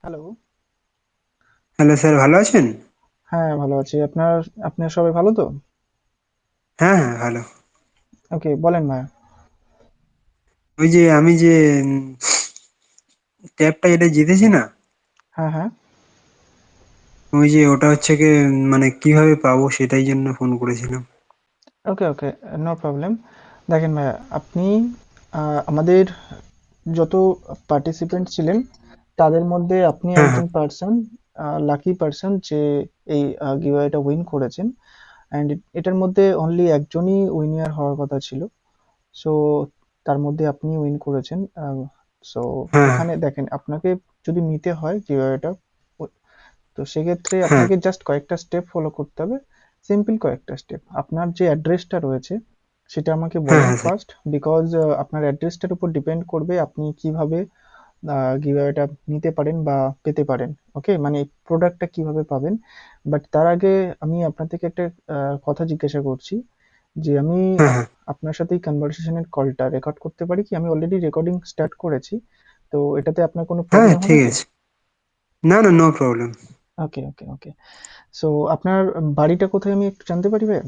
Hello. Hello sir, ভালো আছেন? হ্যাঁ, ভালো আছি। আপনার সবাই ভালো তো? হ্যাঁ, হ্যাঁ, ভালো। ওকে, বলেন ভাইয়া। ওই যে আমি যে ট্যাবটা যেটা জিতেছি না, হ্যাঁ, হ্যাঁ। ওই যে ওটা হচ্ছে কি মানে কিভাবে পাবো সেটাই জন্য ফোন করেছিলাম। ওকে, ওকে, নো প্রবলেম। দেখেন ভাইয়া, আপনি আমাদের যত পার্টিসিপেন্ট ছিলেন, তাদের মধ্যে আপনি হ্যাঁ, হ্যাঁ, একজন পার্সন, লাকি পার্সন যে এই গিভঅ্যাওয়েটা উইন করেছেন। অ্যান্ড এটার মধ্যে অনলি একজনই উইনার হওয়ার কথা ছিল। সো তার মধ্যে আপনি উইন করেছেন। সো হ্যাঁ, এখানে দেখেন, আপনাকে যদি নিতে হয় গিভঅ্যাওয়েটা, তো সেক্ষেত্রে হ্যাঁ, আপনাকে জাস্ট কয়েকটা স্টেপ ফলো করতে হবে। সিম্পল কয়েকটা স্টেপ। আপনার যে অ্যাড্রেসটা রয়েছে সেটা আমাকে হ্যাঁ, বলেন হ্যাঁ স্যার। ফার্স্ট, বিকজ আপনার অ্যাড্রেসটার উপর ডিপেন্ড করবে আপনি কিভাবে গিভঅ্যাওয়েটা নিতে পারেন বা পেতে পারেন। ওকে, মানে প্রোডাক্টটা কিভাবে পাবেন। বাট তার আগে আমি আপনার থেকে একটা কথা জিজ্ঞাসা করছি, যে আমি হ্যাঁ, হ্যাঁ, আপনার সাথে এই কনভারসেশনের কলটা রেকর্ড করতে পারি কি? আমি অলরেডি রেকর্ডিং স্টার্ট করেছি। তো এটাতে আপনার কোনো হ্যাঁ প্রবলেম হবে ঠিক তো? আছে। না, না, নো প্রবলেম। ওকে, ওকে, ওকে। সো আপনার বাড়িটা কোথায় আমি একটু জানতে পারি ভাইয়া?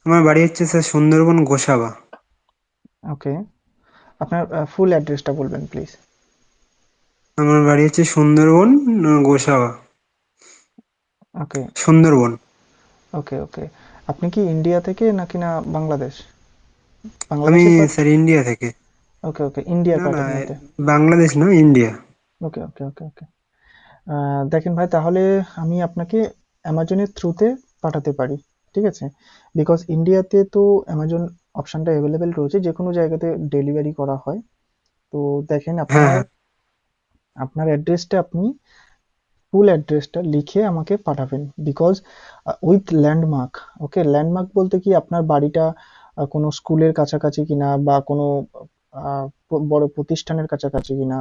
আমার বাড়ি হচ্ছে স্যার সুন্দরবন গোসাবা। ওকে। আপনার ফুল অ্যাড্রেসটা বলবেন প্লিজ। আমার বাড়ি হচ্ছে সুন্দরবন গোসাবা। ওকে, সুন্দরবন। ওকে, ওকে। আপনি কি ইন্ডিয়া থেকে নাকি না বাংলাদেশ? আমি বাংলাদেশের পার্ট? স্যার ইন্ডিয়া থেকে। ওকে, ওকে, ইন্ডিয়ার না, না, পার্টের মধ্যে। বাংলাদেশ না, ইন্ডিয়া। ওকে, ওকে, ওকে, ওকে। দেখেন ভাই, তাহলে আমি আপনাকে অ্যামাজনের থ্রুতে পাঠাতে পারি। ঠিক আছে? বিকজ ইন্ডিয়াতে তো অ্যামাজন অপশনটা অ্যাভেলেবেল রয়েছে, যে কোনো জায়গাতে ডেলিভারি করা হয়। তো দেখেন, হ্যাঁ, আপনার হ্যাঁ, আপনার অ্যাড্রেসটা আপনি ফুল অ্যাড্রেসটা লিখে আমাকে পাঠাবেন। Because with landmark. Okay, landmark বলতে কি, আপনার বাড়িটা কোনো স্কুলের কাছাকাছি কিনা, বা কোনো বড় প্রতিষ্ঠানের কাছাকাছি কিনা,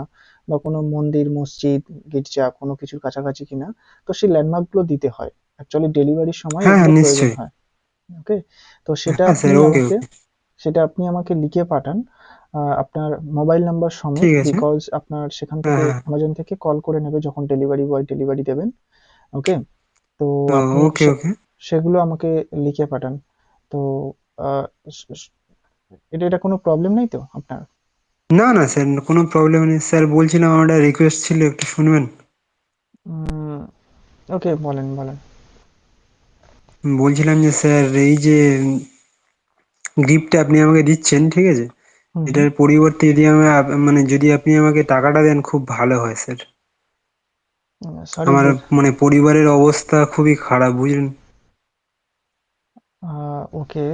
বা কোনো মন্দির মসজিদ গির্জা কোনো কিছুর কাছাকাছি কিনা। তো সেই ল্যান্ডমার্কগুলো দিতে হয়। অ্যাকচুয়ালি ডেলিভারির সময় হ্যাঁ, হ্যাঁ এগুলো প্রয়োজন নিশ্চয়ই। হয়। ওকে, তো হ্যাঁ স্যার, ওকে, ওকে। সেটা আপনি আমাকে লিখে পাঠান, আপনার মোবাইল নাম্বার সমেত। ঠিক আছে। বিকজ আপনার সেখান হ্যাঁ, থেকে হ্যাঁ। অ্যামাজন থেকে কল করে নেবে যখন ডেলিভারি বয় ডেলিভারি দেবেন। ওকে, তো তো আপনি ওকে, ওকে। সেগুলো আমাকে লিখে পাঠান। তো আহ, স- স- এটা কোনো প্রবলেম নেই তো আপনার? না, না স্যার, কোনো প্রবলেম নেই স্যার। বলছিলাম আমার একটা রিকোয়েস্ট ছিল, একটু শুনবেন? ওকে, বলেন বলেন। বলছিলাম যে স্যার এই যে গিফটটা আপনি আমাকে দিচ্ছেন, ঠিক আছে? হুম, হুম। এটার পরিবর্তে যদি আমি মানে যদি আপনি আমাকে টাকাটা দেন খুব ভালো হয় স্যার। সরি আমার দেখ। মানে পরিবারের অবস্থা খুবই খারাপ, বুঝলেন? ওকে,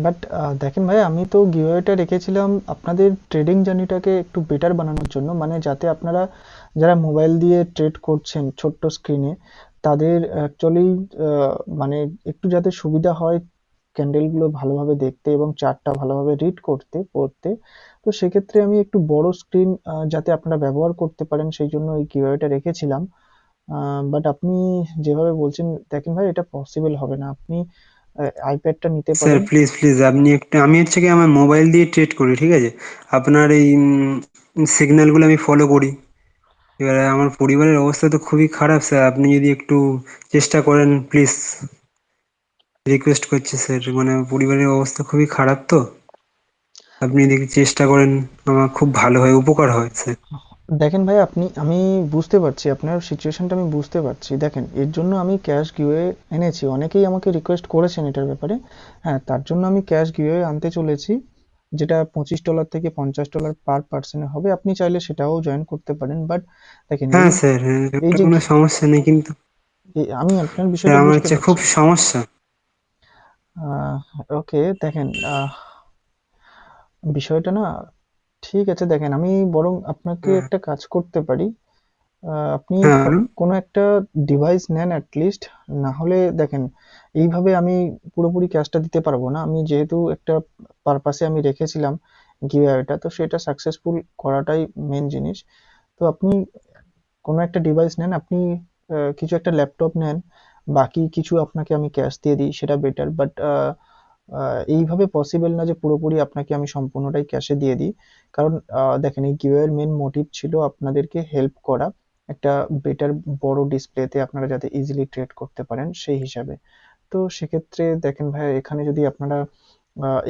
বাট দেখেন ভাই, আমি তো গিভওয়েটা রেখেছিলাম আপনাদের ট্রেডিং জার্নিটাকে একটু বেটার বানানোর জন্য, মানে যাতে আপনারা যারা মোবাইল দিয়ে ট্রেড করছেন ছোট্ট স্ক্রিনে, তাদের অ্যাকচুয়ালি মানে একটু যাতে সুবিধা হয় ক্যান্ডেলগুলো ভালোভাবে দেখতে এবং চার্টটা ভালোভাবে রিড করতে পড়তে। তো সেক্ষেত্রে আমি একটু বড় স্ক্রিন যাতে আপনারা ব্যবহার করতে পারেন, সেই জন্য এই গিভওয়েটা রেখেছিলাম। বাট আপনি যেভাবে বলছেন, দেখেন ভাই, এটা পসিবল হবে না। আপনি আইপ্যাডটা নিতে স্যার পারেন। প্লিজ, প্লিজ, আপনি একটু, আমি হচ্ছে কি আমার মোবাইল দিয়ে ট্রেড করি, ঠিক আছে? আপনার এই সিগন্যালগুলো আমি ফলো করি। এবারে আমার পরিবারের অবস্থা তো খুবই খারাপ স্যার, আপনি যদি একটু চেষ্টা করেন প্লিজ। রিকোয়েস্ট করছি স্যার, মানে পরিবারের অবস্থা খুবই খারাপ তো। আপনি যদি চেষ্টা করেন আমার খুব ভালো হয়, উপকার হয় স্যার। দেখেন ভাই, আমি বুঝতে পারছি আপনার সিচুয়েশনটা, আমি বুঝতে পারছি। দেখেন, এর জন্য আমি ক্যাশ গিভওয়ে এনেছি। অনেকেই আমাকে রিকোয়েস্ট করেছেন এটার ব্যাপারে। হ্যাঁ, তার জন্য আমি ক্যাশ গিভওয়ে আনতে চলেছি, যেটা $25 থেকে $50 পার পার্সনে হবে। আপনি চাইলে সেটাও জয়েন করতে পারেন। বাট দেখেন, হ্যাঁ স্যার, হ্যাঁ, এই ওটা যে কোনো সমস্যা নেই, কিন্তু আমি আপনার স্যার বিষয়টা আমার বুঝতে হচ্ছে খুব পারছি। সমস্যা। আহ ওকে, দেখেন, বিষয়টা না ঠিক আছে। দেখেন, আমি বরং আপনাকে হ্যাঁ, একটা কাজ করতে পারি। আপনি হ্যাঁ বলুন। কোনো একটা ডিভাইস নেন অ্যাট লিস্ট। না হলে দেখেন, এইভাবে আমি পুরোপুরি ক্যাশটা দিতে পারবো না। আমি যেহেতু একটা পারপাসে আমি রেখেছিলাম গিভঅ্যাওয়েটা, তো সেটা সাকসেসফুল করাটাই মেন জিনিস। তো আপনি কোনো একটা ডিভাইস নেন, আপনি কিছু একটা ল্যাপটপ নেন, বাকি কিছু আপনাকে আমি ক্যাশ দিয়ে দিই, সেটা বেটার। বাট এইভাবে পসিবল না যে পুরোপুরি আপনাকে আমি সম্পূর্ণটাই ক্যাশে দিয়ে দিই। কারণ দেখেন, এই গিভওয়ের মেন মোটিভ ছিল আপনাদেরকে হেল্প করা। একটা বেটার বড় ডিসপ্লেতে আপনারা যাতে ইজিলি ট্রেড করতে পারেন সেই হিসাবে। তো সেক্ষেত্রে দেখেন ভাইয়া, এখানে যদি আপনারা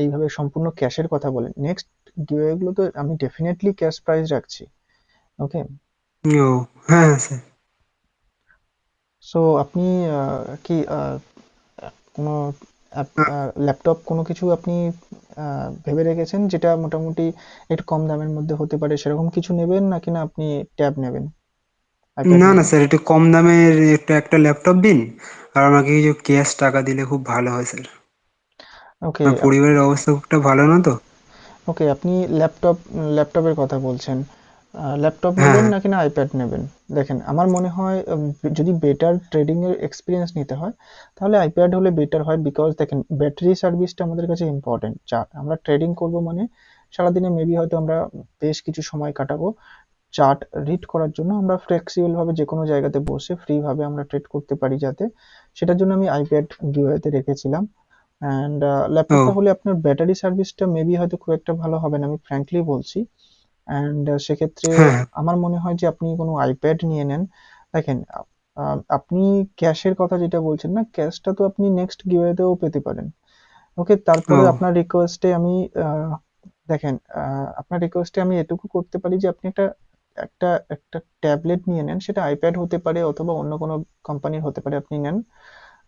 এইভাবে সম্পূর্ণ ক্যাশের কথা বলেন, নেক্সট গিভওয়ে গুলোতে আমি ডেফিনেটলি ক্যাশ প্রাইজ রাখছি। ওকে। ও হ্যাঁ হ্যাঁ স্যার। সো আপনি কি কোনো ল্যাপটপ কোনো কিছু আপনি ভেবে রেখেছেন যেটা মোটামুটি একটু কম দামের মধ্যে হতে পারে, সেরকম কিছু নেবেন নাকি না আপনি ট্যাব নেবেন, আইপ্যাড না না নেবেন? স্যার, একটু কম দামের একটা ল্যাপটপ দিন, আর আমাকে কিছু ক্যাশ টাকা দিলে খুব ভালো হয় স্যার। ওকে। আমার পরিবারের অবস্থা খুব একটা ভালো না তো। ওকে, আপনি ল্যাপটপের কথা বলছেন। ল্যাপটপ হ্যাঁ নেবেন হ্যাঁ। নাকি না আইপ্যাড নেবেন? দেখেন, আমার মনে হয় যদি বেটার ট্রেডিং এর এক্সপিরিয়েন্স নিতে হয় তাহলে আইপ্যাড হলে বেটার হয়, বিকজ দেখেন ব্যাটারি সার্ভিসটা আমাদের কাছে ইম্পর্টেন্ট। যা আমরা ট্রেডিং করব মানে সারাদিনে মেবি হয়তো আমরা বেশ কিছু সময় কাটাবো চার্ট রিড করার জন্য। আমরা ফ্লেক্সিবল ভাবে যে কোনো জায়গাতে বসে ফ্রি ভাবে আমরা ট্রেড করতে পারি যাতে, সেটার জন্য আমি আইপ্যাড গিভওয়েতে রেখেছিলাম। অ্যান্ড ও ল্যাপটপটা হলে আপনার ব্যাটারি সার্ভিসটা মেবি হয়তো খুব একটা ভালো হবে না, আমি ফ্র্যাঙ্কলি বলছি। অ্যান্ড সেক্ষেত্রে হ্যাঁ হ্যাঁ। আমার মনে হয় যে আপনি কোনো আইপ্যাড নিয়ে নেন। দেখেন, আপনি ক্যাশের কথা যেটা বলছেন না, ক্যাশটা তো আপনি নেক্সট গিভওয়েতেও পেতে পারেন। ওকে, ও তারপরে আপনার রিকোয়েস্টে আমি দেখেন, আপনার রিকোয়েস্টে আমি এটুকু করতে পারি যে আপনি একটা একটা একটা ট্যাবলেট নিয়ে নেন, সেটা আইপ্যাড হতে পারে অথবা অন্য কোনো কোম্পানির হতে পারে, আপনি নেন।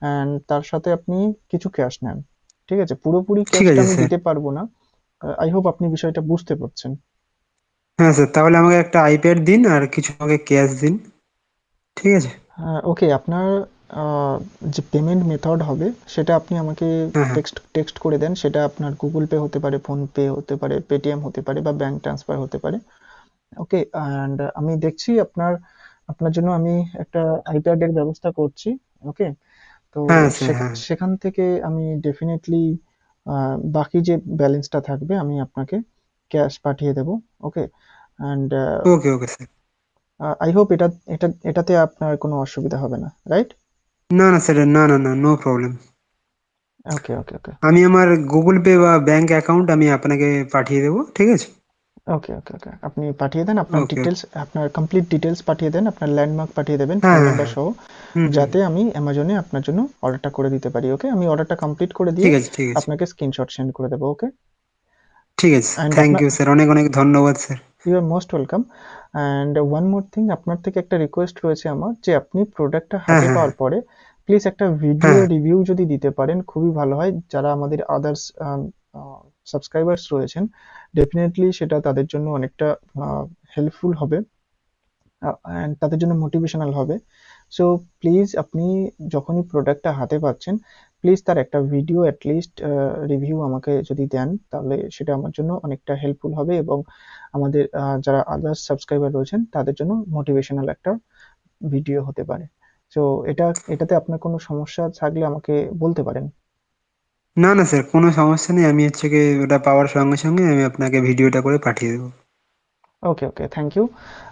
অ্যান্ড তার সাথে আপনি কিছু ক্যাশ নেন। ঠিক আছে, পুরোপুরি ঠিক ক্যাশটা আছে আমি স্যার। দিতে পারবো না। আই হোপ আপনি বিষয়টা বুঝতে পারছেন। হ্যাঁ স্যার, তাহলে আমাকে একটা আইপ্যাড দিন আর কিছু আমাকে ক্যাশ দিন। ঠিক আছে। হ্যাঁ, ওকে। আপনার আহ, যে পেমেন্ট মেথড হবে সেটা আপনি আমাকে হ্যাঁ হ্যাঁ। টেক্সট টেক্সট করে দেন। সেটা আপনার গুগল পে হতে পারে, ফোন পে হতে পারে, পেটিএম হতে পারে, বা ব্যাংক ট্রান্সফার হতে পারে। ওকে। অ্যান্ড আমি দেখছি আপনার আপনার জন্য আমি একটা আইপ্যাডের ব্যবস্থা করছি। ওকে। তো হ্যাঁ স্যার। হ্যাঁ। সেখান থেকে আমি ডেফিনেটলি বাকি যে ব্যালেন্সটা থাকবে আমি আপনাকে ক্যাশ পাঠিয়ে দেবো। Okay. And okay okay sir. I hope এটাতে আপনার কোনো অসুবিধা হবে না, রাইট? না না স্যার, না না না, নো প্রবলেম। ওকে, ওকে, ওকে। আমি আমার গুগল পে বা ব্যাংক অ্যাকাউন্ট আমি আপনাকে পাঠিয়ে দেবো, ঠিক আছে। ওকে, ওকে, ওকে। আপনি পাঠিয়ে দেন আপনার ওকে ওকে। ডিটেলস, আপনার কমপ্লিট ডিটেলস পাঠিয়ে দেন, আপনার ল্যান্ডমার্ক পাঠিয়ে দেবেন, হ্যাঁ ফোন হ্যাঁ নাম্বার হ্যাঁ। সহ, হুম হুম। যাতে আমি অ্যামাজনে আপনার জন্য অর্ডারটা করে দিতে পারি। ওকে, আমি অর্ডারটা কমপ্লিট করে দিয়ে ঠিক আছে ঠিক আছে। আপনাকে স্ক্রিনশট সেন্ড করে দেবো। ওকে। ঠিক আছে স্যার, অ্যান্ড থ্যাংক আপনার ইউ স্যার, অনেক অনেক ধন্যবাদ sir. You are most welcome. And one more thing, আপনার থেকে একটা রিকোয়েস্ট রয়েছে আমার, যে আপনি প্রোডাক্টটা হ্যাঁ হাতে হ্যাঁ পাওয়ার পরে প্লিজ একটা হ্যাঁ ভিডিও হ্যাঁ। রিভিউ যদি দিতে পারেন খুবই ভালো হয়। যারা আমাদের আদার্স সাবস্ক্রাইবার্স রয়েছেন, ডেফিনেটলি সেটা তাদের জন্য অনেকটা হেল্পফুল হবে, অ্যান্ড তাদের জন্য মোটিভেশনাল হবে। সো প্লিজ আপনি যখনই প্রোডাক্টটা হাতে পাচ্ছেন, প্লিজ তার একটা ভিডিও অ্যাটলিস্ট রিভিউ আমাকে যদি দেন, তাহলে সেটা আমার জন্য অনেকটা হেল্পফুল হবে, এবং আমাদের যারা আদার্স সাবস্ক্রাইবার রয়েছেন তাদের জন্য মোটিভেশনাল একটা ভিডিও হতে পারে। সো এটাতে আপনার কোনো সমস্যা থাকলে আমাকে বলতে পারেন। না না স্যার, কোনো সমস্যা নেই, আমি হচ্ছে কি ওটা পাওয়ার সঙ্গে সঙ্গে আমি আপনাকে ভিডিওটা করে পাঠিয়ে দেবো। Okay, okay, thank you.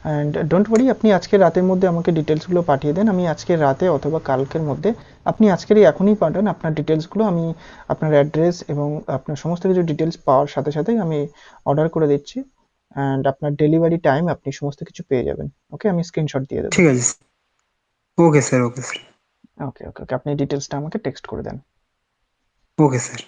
And don't worry, আপনি আজকে রাতের মধ্যে আমাকে ডিটেলসগুলো পাঠিয়ে দেন, আমি আজকে রাতে অথবা কালকের মধ্যে, আপনি আজকেরই এখনই পাঠান আপনার ডিটেলসগুলো, আমি আপনার অ্যাড্রেস এবং আপনার সমস্ত কিছু ডিটেলস পাওয়ার সাথে সাথেই আমি অর্ডার করে দিচ্ছি। অ্যান্ড আপনার ডেলিভারি টাইম আপনি সমস্ত কিছু পেয়ে যাবেন। ওকে, আমি স্ক্রিনশট দিয়ে দেবো। ঠিক আছে sir. Okay sir okay sir. Okay, okay, okay, আপনি ডিটেলসটা আমাকে টেক্সট করে দেন। Okay sir.